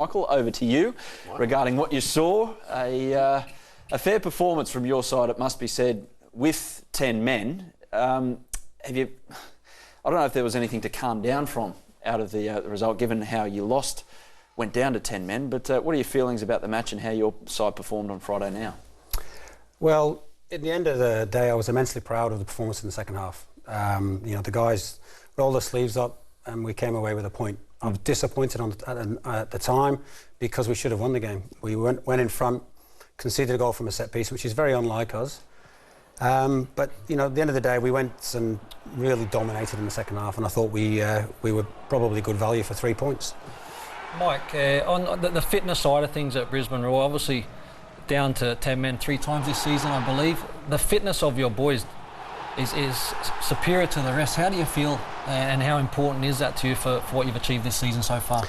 Michael, over to you regarding what you saw. A fair performance from your side, it must be said, with 10 men. I don't know if there was anything to calm down from out of the result, given how you went down to 10 men. But what are your feelings about the match and how your side performed on Friday now? Well, at the end of the day, I was immensely proud of the performance in the second half. The guys rolled their sleeves up and we came away with a point. I'm disappointed at the time because we should have won the game. We went in front, conceded a goal from a set piece, which is very unlike us. But at the end of the day, we went and really dominated in the second half, and I thought we were probably good value for 3 points. Mike, on the fitness side of things at Brisbane Roar, obviously down to 10 men 3 times this season, I believe. The fitness of your boys is superior to the rest. How do you feel, and how important is that to you for what you've achieved this season so far?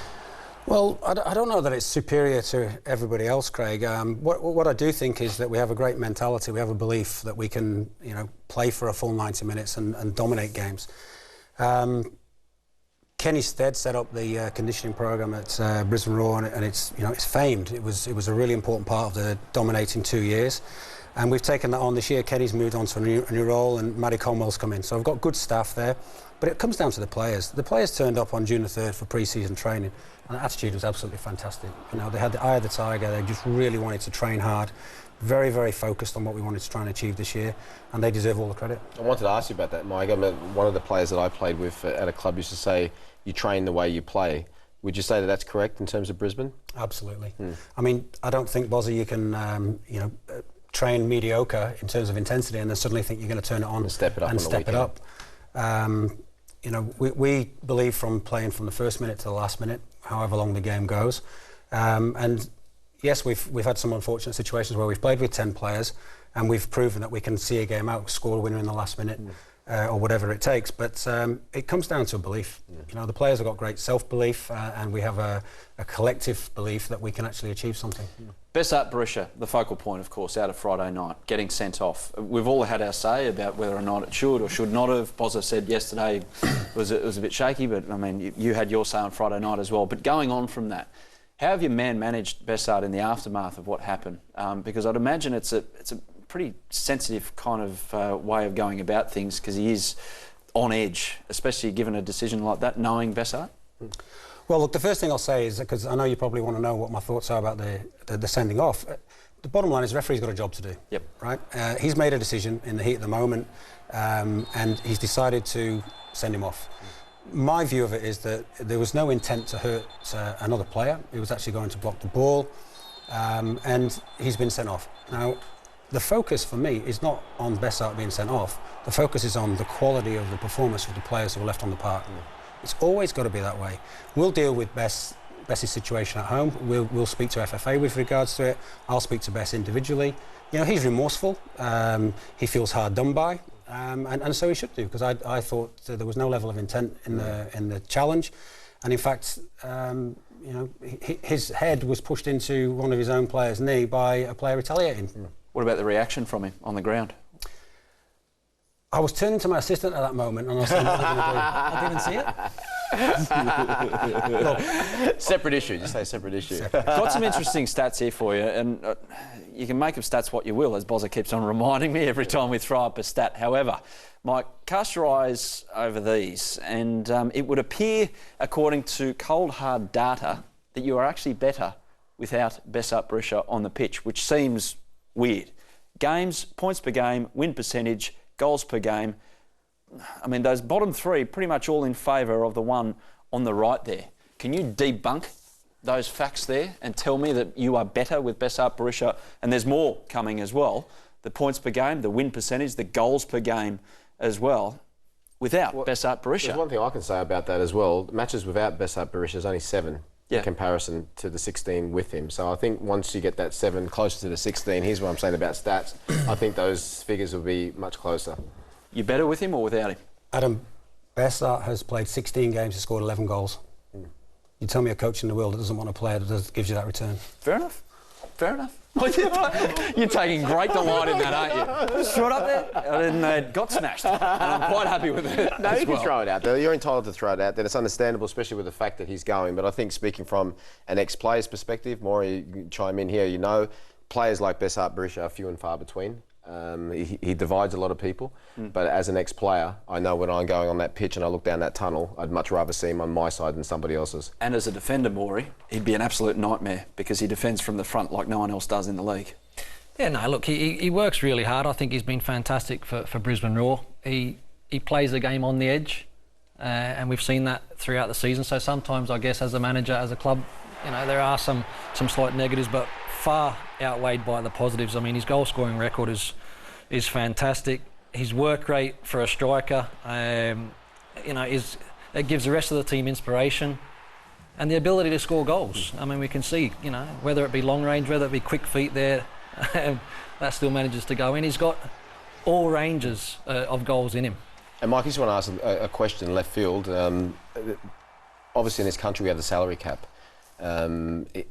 Well, I don't know that it's superior to everybody else, Craig. What I do think is that we have a great mentality. We have a belief that we can, play for a full 90 minutes and dominate games. Kenny Stead set up the conditioning program at Brisbane Roar, and it's famed. It was a really important part of the dominating 2 years. And we've taken that on this year. Kenny's moved on to a new role, and Matty Conwell's come in. So I've got good staff there. But it comes down to the players. The players turned up on June the 3rd for pre-season training, and the attitude was absolutely fantastic. They had the eye of the tiger. They just really wanted to train hard. Very, very focused on what we wanted to try and achieve this year, and they deserve all the credit. I wanted to ask you about that, Mike. One of the players that I played with at a club used to say, you train the way you play. Would you say that that's correct in terms of Brisbane? Absolutely. I mean, I don't think, Bozzy, you can, train mediocre in terms of intensity and then suddenly think you're going to turn it on and step it up. We believe from playing from the first minute to the last minute, however long the game goes. And yes, we've had some unfortunate situations where we've played with 10 players and we've proven that we can see a game out, score a winner in the last minute. Or whatever it takes, but it comes down to a belief. The players have got great self-belief, and we have a collective belief that we can actually achieve something. Bessart Barisha, the focal point, of course, out of Friday night, getting sent off. We've all had our say about whether or not it should or should not have. Bozza said yesterday it was a bit shaky, but I mean, you had your say on Friday night as well. But going on from that, how have your man managed Bessart in the aftermath of what happened? Because I'd imagine it's a pretty sensitive kind of way of going about things, because he is on edge, especially given a decision like that, knowing Bessart. Well, look, the first thing I'll say is, because I know you probably want to know what my thoughts are about the sending off. The bottom line is the referee's got a job to do. Yep. Right? He's made a decision in the heat of the moment, and he's decided to send him off. My view of it is that there was no intent to hurt another player. He was actually going to block the ball, and he's been sent off. Now, the focus for me is not on Bessart being sent off. The focus is on the quality of the performance of the players who are left on the park. It's always got to be that way. We'll deal with Bess's situation at home. We'll speak to FFA with regards to it. I'll speak to Bess individually. He's remorseful. He feels hard done by, and so he should do, because I thought there was no level of intent in the challenge, and in fact, his head was pushed into one of his own players' knee by a player retaliating. What about the reaction from him on the ground? I was turning to my assistant at that moment and I was saying, what are you going to do? I didn't see it. Separate issue, just say separate issue. Got some interesting stats here for you, and you can make of stats what you will, as Bozza keeps on reminding me every time we throw up a stat. However, Mike, cast your eyes over these, and it would appear, according to cold hard data, that you are actually better without Bessart Barisha on the pitch, which seems weird. Games, points per game, win percentage, goals per game. I mean, those bottom three pretty much all in favour of the one on the right there. Can you debunk those facts there and tell me that you are better with Bessart Barisha? And there's more coming as well. The points per game, the win percentage, the goals per game as well, without Bessart Barisha. There's one thing I can say about that as well. Matches without Bessart Barisha is only 7. In comparison to the 16 with him. So I think once you get that 7 closer to the 16, here's what I'm saying about stats, I think those figures will be much closer. You better with him or without him? Adam, Bessart has played 16 games and scored 11 goals. You tell me a coach in the world that doesn't want a player that gives you that return. Fair enough. Fair enough. You're taking great delight in that, aren't you? Short up there, and it got smashed. And I'm quite happy with it. No, you can throw it out there. You're entitled to throw it out there. It's understandable, especially with the fact that he's going. But I think speaking from an ex-player's perspective, Maury, you can chime in here. You know, players like Besart Berisha are few and far between. He divides a lot of people, but as an ex-player, I know when I'm going on that pitch and I look down that tunnel, I'd much rather see him on my side than somebody else's. And as a defender, Maury, he'd be an absolute nightmare because he defends from the front like no one else does in the league. Yeah, no, look, he works really hard. I think he's been fantastic for Brisbane Roar. He plays the game on the edge, and we've seen that throughout the season. So sometimes, I guess, as a manager, as a club, you know, there are some slight negatives, but far outweighed by the positives. I mean, his goal scoring record is fantastic. His work rate for a striker, you know, it gives the rest of the team inspiration and the ability to score goals. I mean, we can see, you know, whether it be long range, whether it be quick feet there, that still manages to go in. He's got all ranges of goals in him. And Mike, I just want to ask a question left field. Obviously in this country we have the salary cap.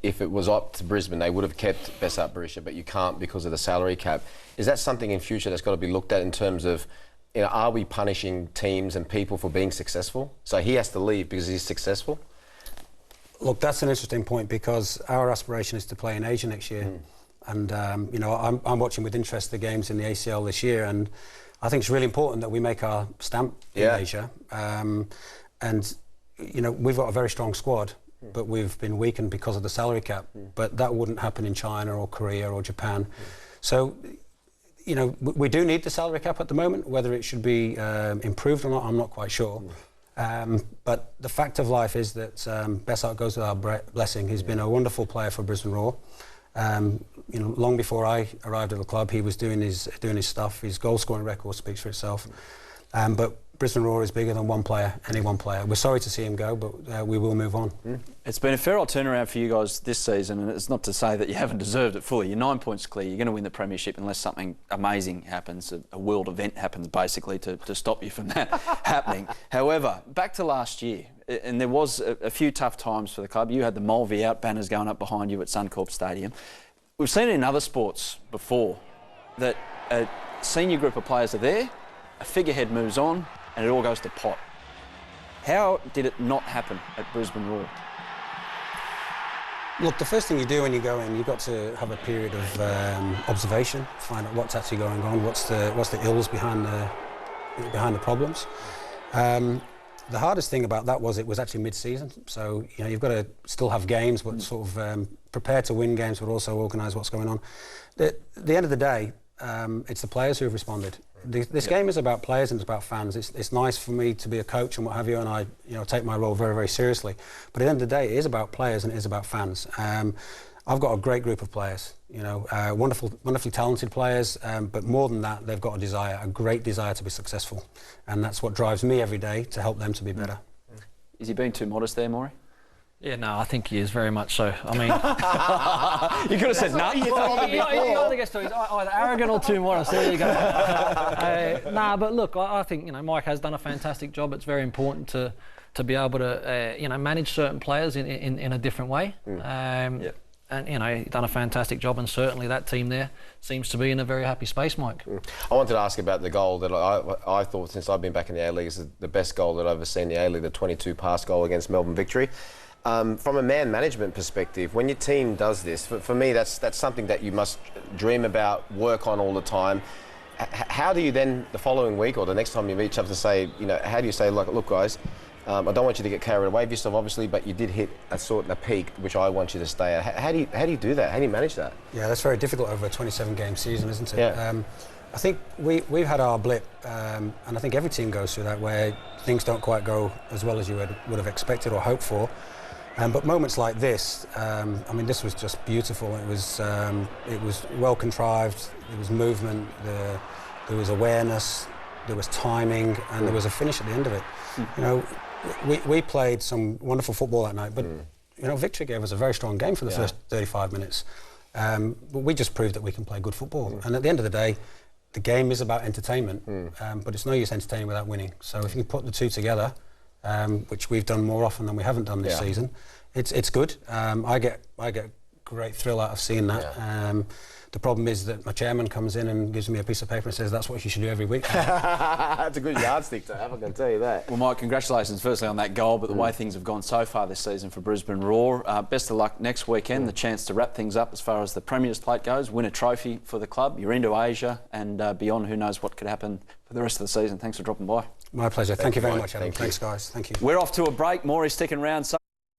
If it was up to Brisbane, they would have kept Besart Berisha, but you can't because of the salary cap. Is that something in future that's got to be looked at in terms of, you know, are we punishing teams and people for being successful? So he has to leave because he's successful? Look, that's an interesting point because our aspiration is to play in Asia next year. And, you know, I'm watching with interest the games in the ACL this year, and I think it's really important that we make our stamp in Asia. And, you know, we've got a very strong squad, but we've been weakened because of the salary cap. But that wouldn't happen in China or Korea or Japan. So, you know, we do need the salary cap at the moment. Whether it should be improved or not, I'm not quite sure. But the fact of life is that Besart goes with our blessing. He's been a wonderful player for Brisbane Roar. You know, long before I arrived at the club, he was doing his stuff. His goal scoring record speaks for itself. But Brisbane Roar is bigger than one player, any one player. We're sorry to see him go, but we will move on. It's been a fair old turnaround for you guys this season, and it's not to say that you haven't deserved it fully. You're 9 points clear. You're going to win the premiership unless something amazing happens, a world event happens, basically, to stop you from that happening. However, back to last year, and there was a few tough times for the club. You had the Mulvey out banners going up behind you at Suncorp Stadium. We've seen it in other sports before, that a senior group of players are there, a figurehead moves on, and it all goes to pot. How did it not happen at Brisbane Roar? Look, the first thing you do when you go in, you've got to have a period of observation, find out what's actually going on, what's the ills behind the problems. The hardest thing about that was it was actually mid-season, so you know you've got to still have games, but sort of prepare to win games, but also organise what's going on. At the end of the day, it's the players who have responded. This game is about players and it's about fans. It's nice for me to be a coach and what have you, and I take my role very, very seriously. But at the end of the day, it is about players and it is about fans. I've got a great group of players, wonderfully talented players, but more than that, they've got a great desire to be successful. And that's what drives me every day to help them to be better. Is he being too modest there, Maury? Yeah, no, I think he is very much so. I mean, you could have said no. He either gets to, he's either arrogant or too modest. There you go. But look, I think Mike has done a fantastic job. It's very important to be able to manage certain players in a different way. And he's done a fantastic job, and certainly that team there seems to be in a very happy space, Mike. I wanted to ask about the goal that I thought, since I've been back in the A-League, is the best goal that I've ever seen in the A-League, the 22-pass goal against Melbourne Victory. From a man management perspective, when your team does this, for me, that's something that you must dream about, work on all the time. How do you then, the following week or the next time you meet each other, say, how do you say, look guys, I don't want you to get carried away with yourself, obviously, but you did hit a peak, which I want you to stay at. How do you do that? How do you manage that? Yeah, that's very difficult over a 27-game season, isn't it? Yeah. I think we've had our blip, and I think every team goes through that, where things don't quite go as well as you would have expected or hoped for. But moments like this, this was just beautiful. It was well contrived. There was movement. There was awareness. There was timing, and there was a finish at the end of it. We played some wonderful football that night, but Victory gave us a very strong game for the first 35 minutes. But we just proved that we can play good football. And at the end of the day, the game is about entertainment, but it's no use entertaining without winning. So if you can put the two together, which we've done more often than we haven't done this season, it's good. I get great thrill out of seeing that. Yeah. The problem is that my chairman comes in and gives me a piece of paper and says that's what you should do every week. That's a good yardstick to have, I can tell you that. Well, Mike, congratulations firstly on that goal, but the way things have gone so far this season for Brisbane Roar. Best of luck next weekend, the chance to wrap things up as far as the Premier's Plate goes, win a trophy for the club. You're into Asia and beyond, who knows what could happen for the rest of the season. Thanks for dropping by. My pleasure. Thank you very Mike. much, Adam. Thanks, guys. Thank you. We're off to a break. Maury's sticking around.